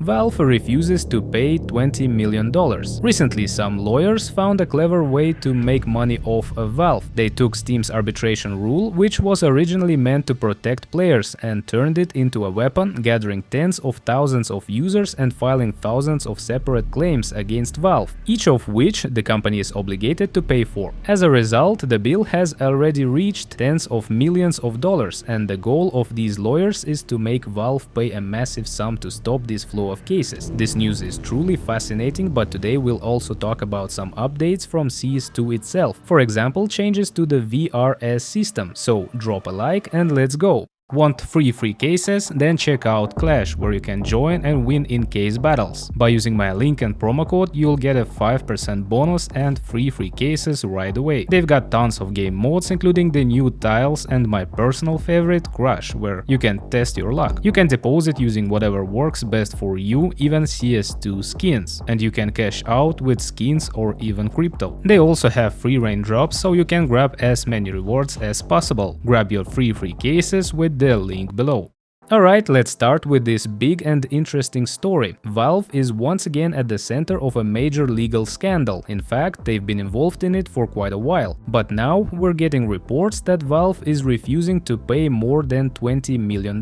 Valve refuses to pay $20 million. Recently, some lawyers found a clever way to make money off of Valve. They took Steam's arbitration rule, which was originally meant to protect players, and turned it into a weapon, gathering tens of thousands of users and filing thousands of separate claims against Valve, each of which the company is obligated to pay for. As a result, the bill has already reached tens of millions of dollars, and the goal of these lawyers is to make Valve pay a massive sum to stop this flow of cases. This news is truly fascinating, but today we'll also talk about some updates from CS2 itself. For example, changes to the VRS system. So drop a like and let's go! Want free cases? Then check out Clash, where you can join and win in-case battles. By using my link and promo code, you'll get a 5% bonus and free cases right away. They've got tons of game modes, including the new tiles and my personal favorite, Crush, where you can test your luck. You can deposit using whatever works best for you, even CS2 skins, and you can cash out with skins or even crypto. They also have free raindrops, so you can grab as many rewards as possible. Grab your free cases with the link below. Alright, let's start with this big and interesting story. Valve is once again at the center of a major legal scandal. In fact, they've been involved in it for quite a while. But now we're getting reports that Valve is refusing to pay more than $20 million.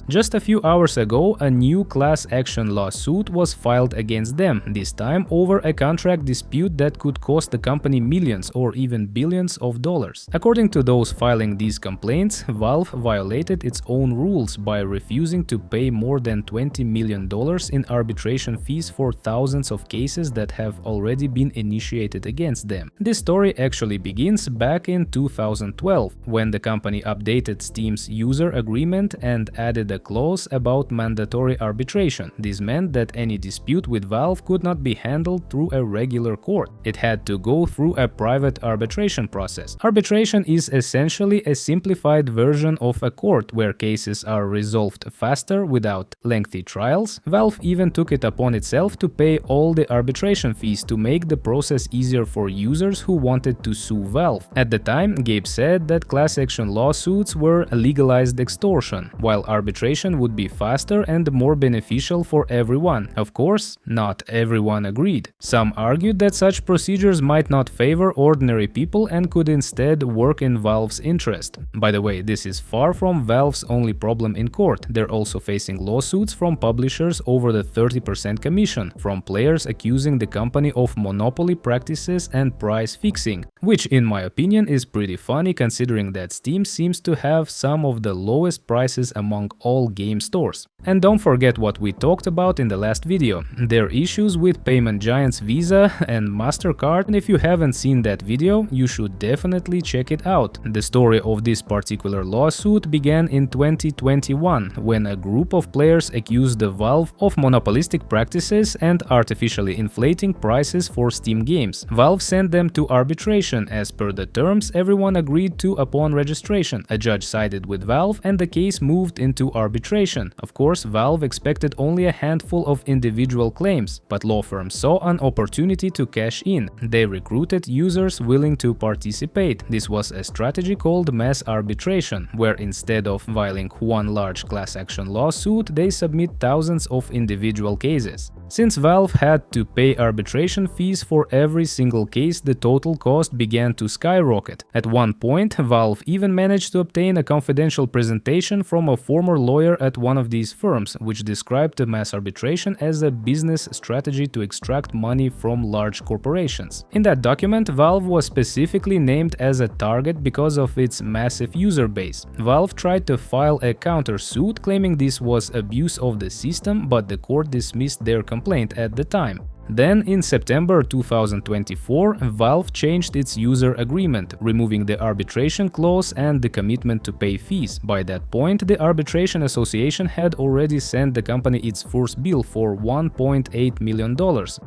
Just a few hours ago, a new class action lawsuit was filed against them, this time over a contract dispute that could cost the company millions or even billions of dollars. According to those filing these complaints, Valve violated its own rules by refusing to pay more than $20 million in arbitration fees for thousands of cases that have already been initiated against them. This story actually begins back in 2012, when the company updated Steam's user agreement and added a clause about mandatory arbitration. This meant that any dispute with Valve could not be handled through a regular court. It had to go through a private arbitration process. Arbitration is essentially a simplified version of a court where cases are resolved faster without lengthy trials. Valve even took it upon itself to pay all the arbitration fees to make the process easier for users who wanted to sue Valve. At the time, Gabe said that class action lawsuits were legalized extortion, while arbitration would be faster and more beneficial for everyone. Of course, not everyone agreed. Some argued that such procedures might not favor ordinary people and could instead work in Valve's interest. By the way, this is far from Valve's only problem in court. They're also facing lawsuits from publishers over the 30% commission, from players accusing the company of monopoly practices and price fixing, which in my opinion is pretty funny considering that Steam seems to have some of the lowest prices among all game stores. And don't forget what we talked about in the last video, their issues with payment giants Visa and MasterCard, and if you haven't seen that video, you should definitely check it out. The story of this particular lawsuit began in 2021, when a group of players accused the Valve of monopolistic practices and artificially inflating prices for Steam games. Valve sent them to arbitration as per the terms everyone agreed to upon registration. A judge sided with Valve and the case moved into arbitration. Of course, Valve expected only a handful of individual claims, but law firms saw an opportunity to cash in. They recruited users willing to participate. This was a strategy called mass arbitration, where instead of filing one large class action lawsuit, they submit thousands of individual cases. Since Valve had to pay arbitration fees for every single case, the total cost began to skyrocket. At one point, Valve even managed to obtain a confidential presentation from a former lawyer at one of these firms, which described the mass arbitration as a business strategy to extract money from large corporations. In that document, Valve was specifically named as a target because of its massive user base. Valve tried to file a counter-suit claiming this was abuse of the system, but the court dismissed their complaint at the time. Then, in September 2024, Valve changed its user agreement, removing the arbitration clause and the commitment to pay fees. By that point, the Arbitration Association had already sent the company its first bill for $1.8 million,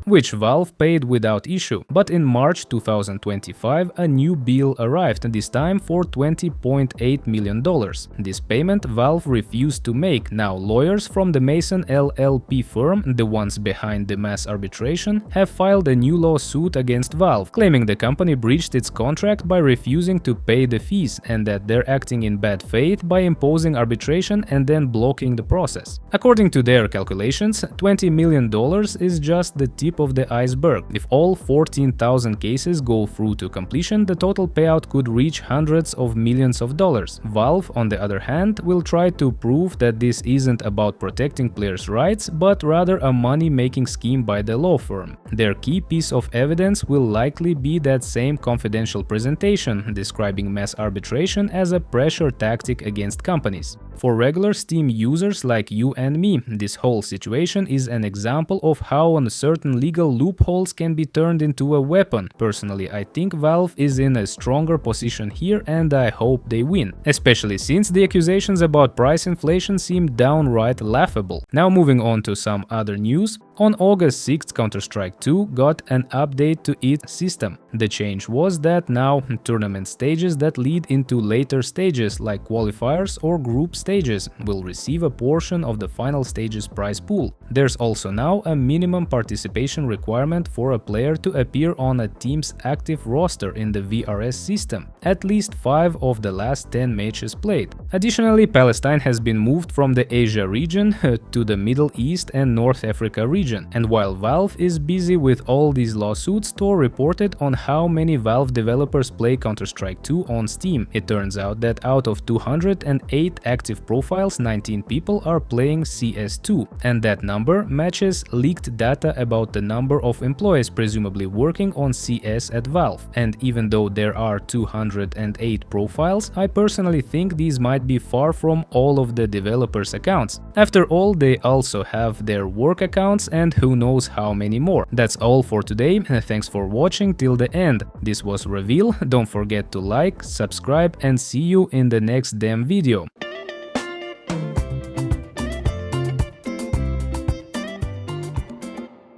which Valve paid without issue. But in March 2025, a new bill arrived, this time for $20.8 million. This payment Valve refused to make. Now, lawyers from the Mason LLP firm, the ones behind the mass arbitration, arbitration, have filed a new lawsuit against Valve, claiming the company breached its contract by refusing to pay the fees and that they're acting in bad faith by imposing arbitration and then blocking the process. According to their calculations, $20 million is just the tip of the iceberg. If all 14,000 cases go through to completion, the total payout could reach hundreds of millions of dollars. Valve, on the other hand, will try to prove that this isn't about protecting players' rights, but rather a money-making scheme by the law firm. Their key piece of evidence will likely be that same confidential presentation describing mass arbitration as a pressure tactic against companies. For regular Steam users like you and me, this whole situation is an example of how certain legal loopholes can be turned into a weapon. Personally, I think Valve is in a stronger position here and I hope they win, especially since the accusations about price inflation seem downright laughable. Now moving on to some other news. On August 6th, Counter-Strike 2 got an update to its system. The change was that now tournament stages that lead into later stages like qualifiers or group stages will receive a portion of the final stage's prize pool. There's also now a minimum participation requirement for a player to appear on a team's active roster in the VRS system, at least 5 of the last 10 matches played. Additionally, Palestine has been moved from the Asia region to the Middle East and North Africa region. And while Valve is busy with all these lawsuits, Tor reported on how many Valve developers play Counter-Strike 2 on Steam. It turns out that out of 208 active profiles, 19 people are playing CS2, and that number matches leaked data about the number of employees presumably working on CS at Valve. And even though there are 208 profiles, I personally think these might be far from all of the developers' accounts. After all, they also have their work accounts and who knows how many more. That's all for today. Thanks for watching till the end. This was Reveal. Don't forget to like, subscribe, and see you in the next damn video.